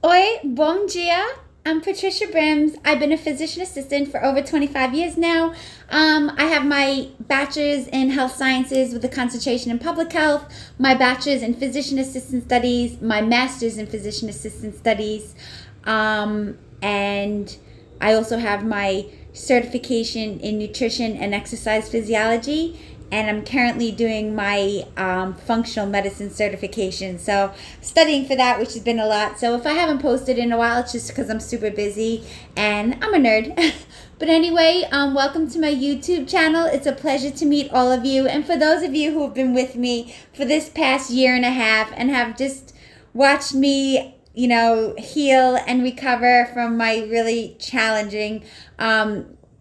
Oi, bom dia. I'm Patricia Brims. I've been a physician assistant for over 25 years now. I have my bachelor's in health sciences with a concentration in public health, my bachelor's in physician assistant studies, my master's in physician assistant studies, and I also have my certification in nutrition and exercise physiology, and I'm currently doing my functional medicine certification. So, studying for that, which has been a lot. So, if I haven't posted in a while, it's just because I'm super busy and I'm a nerd. But anyway, welcome to my YouTube channel. It's a pleasure to meet all of you. And for those of you who have been with me for this past year and a half and have just watched me heal and recover from my really challenging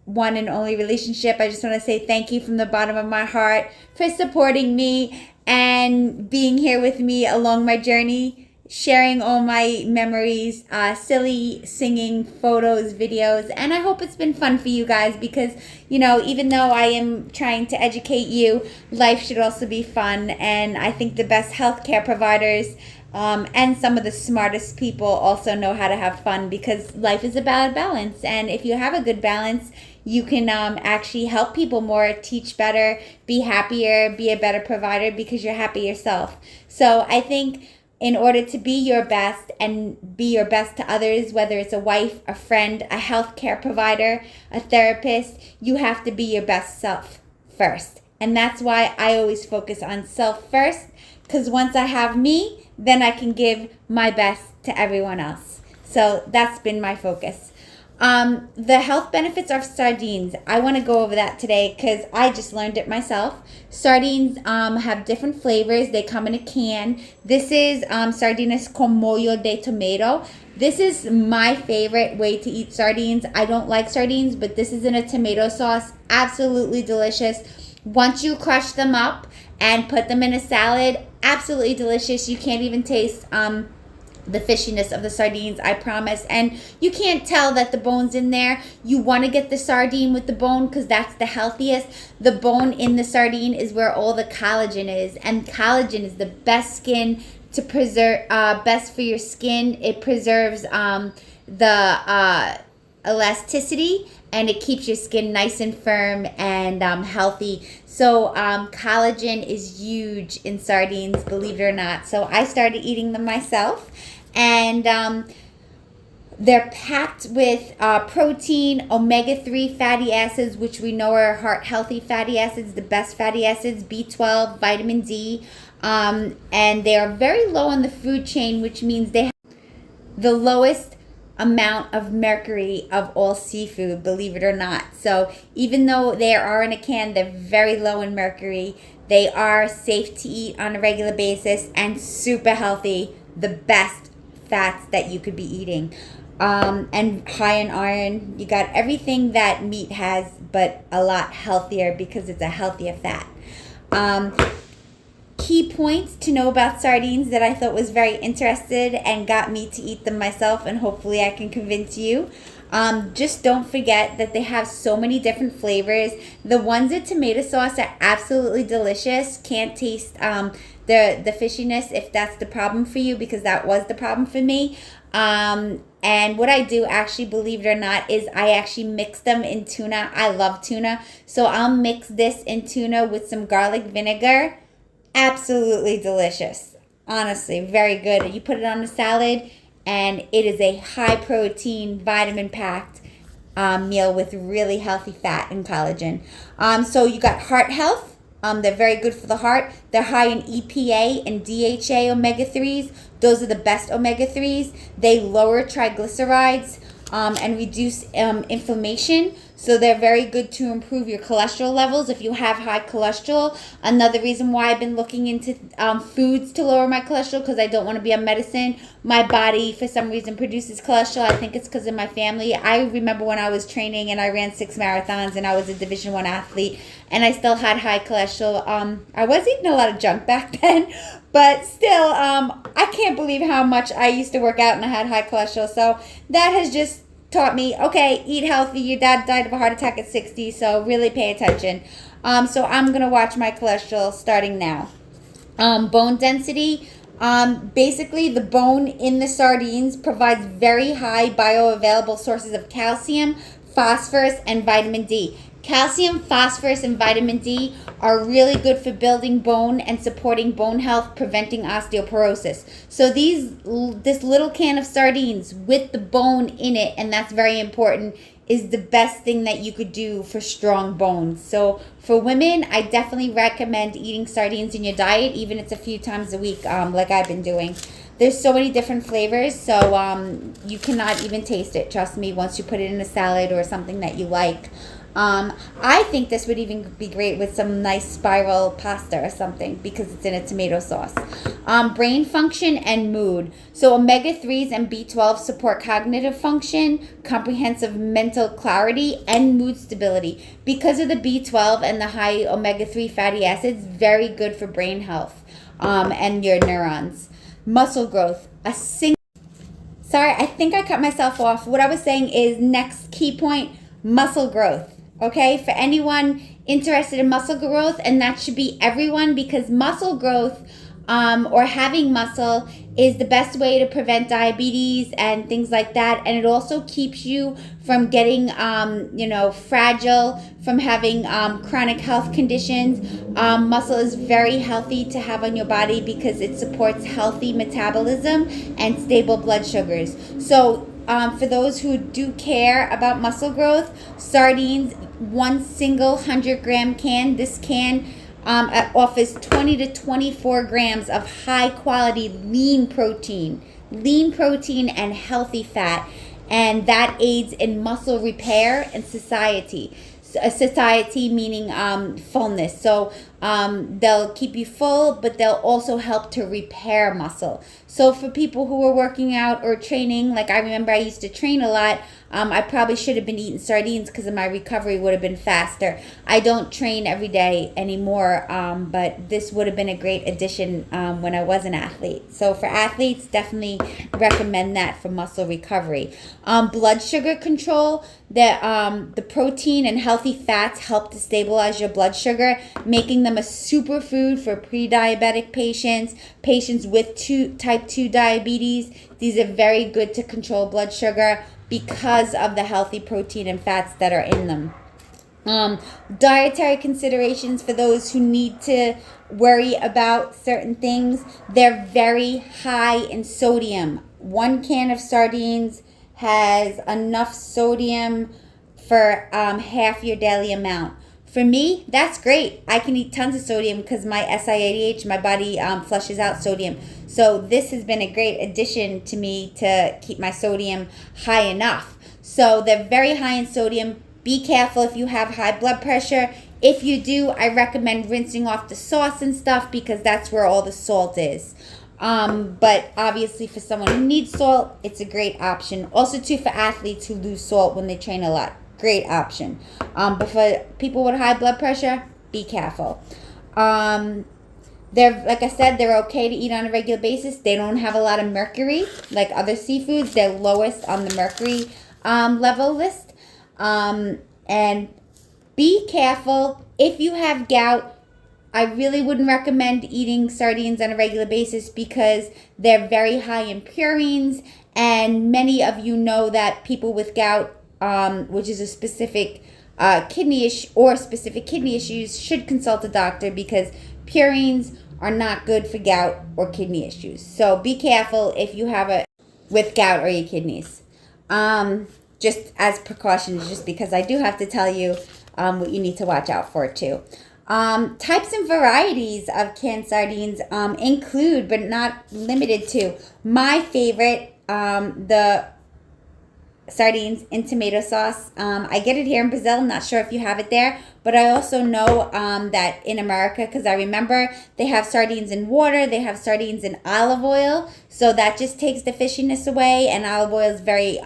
one and only relationship. I just want to say thank you from the bottom of my heart for supporting me and being here with me along my journey, sharing all my memories, silly singing photos, videos, and I hope it's been fun for you guys because, even though I am trying to educate you, life should also be fun, and I think the best healthcare providers and some of the smartest people also know how to have fun because life is about balance. And if you have a good balance, you can actually help people more, teach better, be happier, be a better provider because you're happy yourself. So I think in order to be your best and be your best to others, whether it's a wife, a friend, a healthcare provider, a therapist, you have to be your best self first. And that's why I always focus on self first, because once I have me, then I can give my best to everyone else. So that's been my focus. The health benefits of sardines. I want to go over that today because I just learned it myself. Sardines have different flavors. They come in a can. This is sardines con mollo de tomato. This is my favorite way to eat sardines. I don't like sardines, but this is in a tomato sauce. Absolutely delicious. Once you crush them up and put them in a salad, absolutely delicious. You can't even taste the fishiness of the sardines, I promise. And you can't tell that the bone's in there. You want to get the sardine with the bone because that's the healthiest. The bone in the sardine is where all the collagen is, and collagen is the best skin to preserve, best for your skin. It preserves the elasticity, and it keeps your skin nice and firm and healthy. So collagen is huge in sardines, believe it or not. So I started eating them myself, and they're packed with protein, omega-3 fatty acids, which we know are heart-healthy fatty acids, the best fatty acids, B12, vitamin D, and they are very low on the food chain, which means they have the lowest amount of mercury of all seafood, believe it or not. So even though they are in a can, they're very low in mercury. They are safe to eat on a regular basis and super healthy, the best fats that you could be eating. And high in iron. You got everything that meat has, but a lot healthier because it's a healthier fat. Key points to know about sardines that I thought was very interested and got me to eat them myself, and hopefully I can convince you. Just don't forget that they have so many different flavors. The ones in tomato sauce are absolutely delicious. Can't taste the fishiness if that's the problem for you, because that was the problem for me. And what I do, actually, believe it or not, is I actually mix them in tuna. I love tuna. So I'll mix this in tuna with some garlic vinegar. Absolutely delicious. Honestly, very good. You put it on a salad, and it is a high protein, vitamin packed meal with really healthy fat and collagen. So you got heart health. They're very good for the heart. They're high in EPA and DHA omega-3s. Those are the best omega-3s. They lower triglycerides and reduce inflammation. So they're very good to improve your cholesterol levels if you have high cholesterol. Another reason why I've been looking into foods to lower my cholesterol, because I don't want to be on medicine. My body, for some reason, produces cholesterol. I think it's because of my family. I remember when I was training and I ran 6 marathons and I was a Division I athlete, and I still had high cholesterol. I was eating a lot of junk back then, but still, I can't believe how much I used to work out and I had high cholesterol. So that has just taught me, okay, eat healthy. Your dad died of a heart attack at 60, so really pay attention. So I'm going to watch my cholesterol starting now. Bone density. Basically, the bone in the sardines provides very high bioavailable sources of calcium, phosphorus, and vitamin D. Calcium, phosphorus, and vitamin D are really good for building bone and supporting bone health, preventing osteoporosis. So this little can of sardines with the bone in it, and that's very important, is the best thing that you could do for strong bones. So for women, I definitely recommend eating sardines in your diet, even if it's a few times a week, like I've been doing. There's so many different flavors, so you cannot even taste it, trust me, once you put it in a salad or something that you like. I think this would even be great with some nice spiral pasta or something because it's in a tomato sauce. Brain function and mood. So omega-3s and B12 support cognitive function, comprehensive mental clarity, and mood stability. Because of the B12 and the high omega-3 fatty acids, very good for brain health and your neurons. Muscle growth. Sorry, I think I cut myself off. What I was saying is next key point, muscle growth. Okay, for anyone interested in muscle growth, and that should be everyone, because muscle growth or having muscle is the best way to prevent diabetes and things like that. And it also keeps you from getting, fragile, from having chronic health conditions. Muscle is very healthy to have on your body because it supports healthy metabolism and stable blood sugars. So for those who do care about muscle growth, sardines, one single 100-gram can. This can offers 20 to 24 grams of high-quality lean protein and healthy fat, and that aids in muscle repair and satiety. Satiety meaning fullness. So they'll keep you full, but they'll also help to repair muscle. So for people who are working out or training, like I remember I used to train a lot, I probably should have been eating sardines because my recovery would have been faster. I don't train every day anymore, but this would have been a great addition when I was an athlete. So for athletes, definitely recommend that for muscle recovery. Blood sugar control. The protein and healthy fats help to stabilize your blood sugar, making them a superfood for pre-diabetic patients, patients with type 2 diabetes. These are very good to control blood sugar because of the healthy protein and fats that are in them. Dietary considerations for those who need to worry about certain things. They're very high in sodium. One can of sardines has enough sodium for half your daily amount. For me, that's great. I can eat tons of sodium because my SIADH, my body flushes out sodium. So this has been a great addition to me to keep my sodium high enough. So they're very high in sodium. Be careful if you have high blood pressure. If you do, I recommend rinsing off the sauce and stuff because that's where all the salt is. But obviously for someone who needs salt, it's a great option. Also too for athletes who lose salt when they train a lot. Great option. But for people with high blood pressure, be careful. They're, like I said, they're okay to eat on a regular basis. They don't have a lot of mercury like other seafoods. They're lowest on the mercury level list. And be careful if you have gout. I really wouldn't recommend eating sardines on a regular basis because they're very high in purines, and many of you know that people with gout, which is a specific kidney issues, should consult a doctor because purines are not good for gout or kidney issues. So be careful if you have with gout or your kidneys. Just as precautions, just because I do have to tell you what you need to watch out for too. Types and varieties of canned sardines include, but not limited to, my favorite, the sardines in tomato sauce. I get it here in Brazil. I'm not sure if you have it there, but I also know that in America, because I remember they have sardines in water, they have sardines in olive oil, so that just takes the fishiness away, and olive oil is very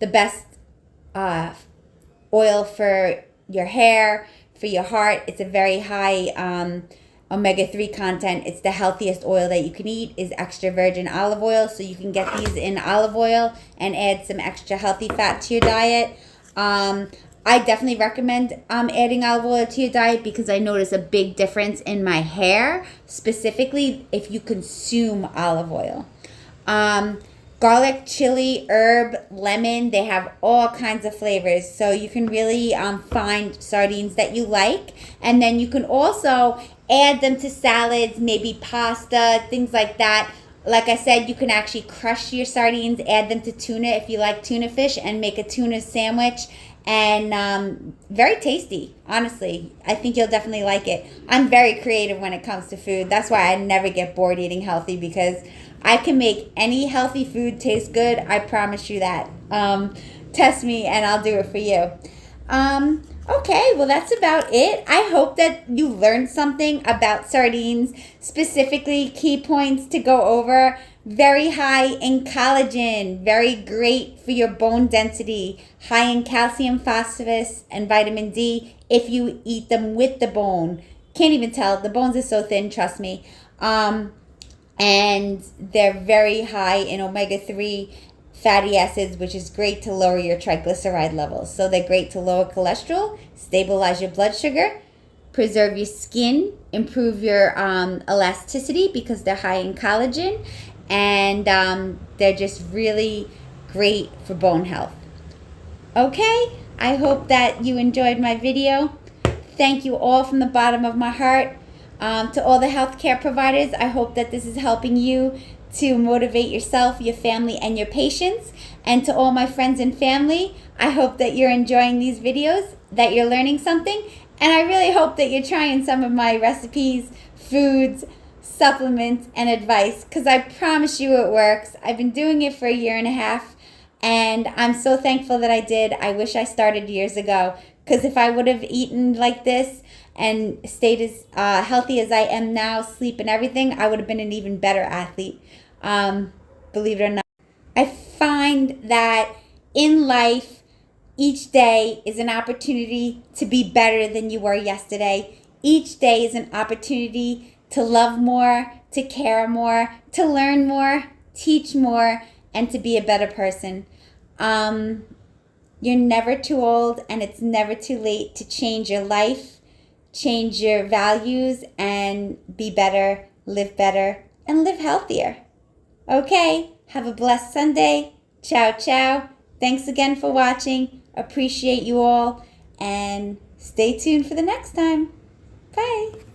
the best oil for your hair, for your heart. It's a very high omega-3 content. It's the healthiest oil that you can eat is extra virgin olive oil. So you can get these in olive oil and add some extra healthy fat to your diet. I definitely recommend adding olive oil to your diet because I notice a big difference in my hair, specifically if you consume olive oil. Garlic, chili, herb, lemon, they have all kinds of flavors. So you can really find sardines that you like. And then you can also add them to salads, maybe pasta, things like that. Like I said, you can actually crush your sardines, add them to tuna if you like tuna fish, and make a tuna sandwich. And very tasty, honestly. I think you'll definitely like it. I'm very creative when it comes to food. That's why I never get bored eating healthy, because I can make any healthy food taste good. I promise you that. Test me and I'll do it for you. Okay, well, that's about it. I hope that you learned something about sardines, specifically key points to go over. Very high in collagen, very great for your bone density, high in calcium, phosphorus, and vitamin D if you eat them with the bone. Can't even tell. The bones are so thin, trust me. And they're very high in omega-3 fatty acids, which is great to lower your triglyceride levels. So they're great to lower cholesterol, stabilize your blood sugar, preserve your skin, improve your elasticity because they're high in collagen, and they're just really great for bone health. Okay, I hope that you enjoyed my video. Thank you all from the bottom of my heart. To all the healthcare providers, I hope that this is helping you to motivate yourself, your family, and your patients. And to all my friends and family, I hope that you're enjoying these videos, that you're learning something, and I really hope that you're trying some of my recipes, foods, supplements, and advice, because I promise you it works. I've been doing it for a year and a half, and I'm so thankful that I did. I wish I started years ago, because if I would have eaten like this and stayed as healthy as I am now, sleep and everything, I would have been an even better athlete. Believe it or not. I find that in life, each day is an opportunity to be better than you were yesterday. Each day is an opportunity to love more, to care more, to learn more, teach more, and to be a better person. You're never too old, and it's never too late to change your life, change your values, and be better, and live healthier. Okay, have a blessed Sunday. Ciao, ciao. Thanks again for watching. Appreciate you all, and stay tuned for the next time. Bye.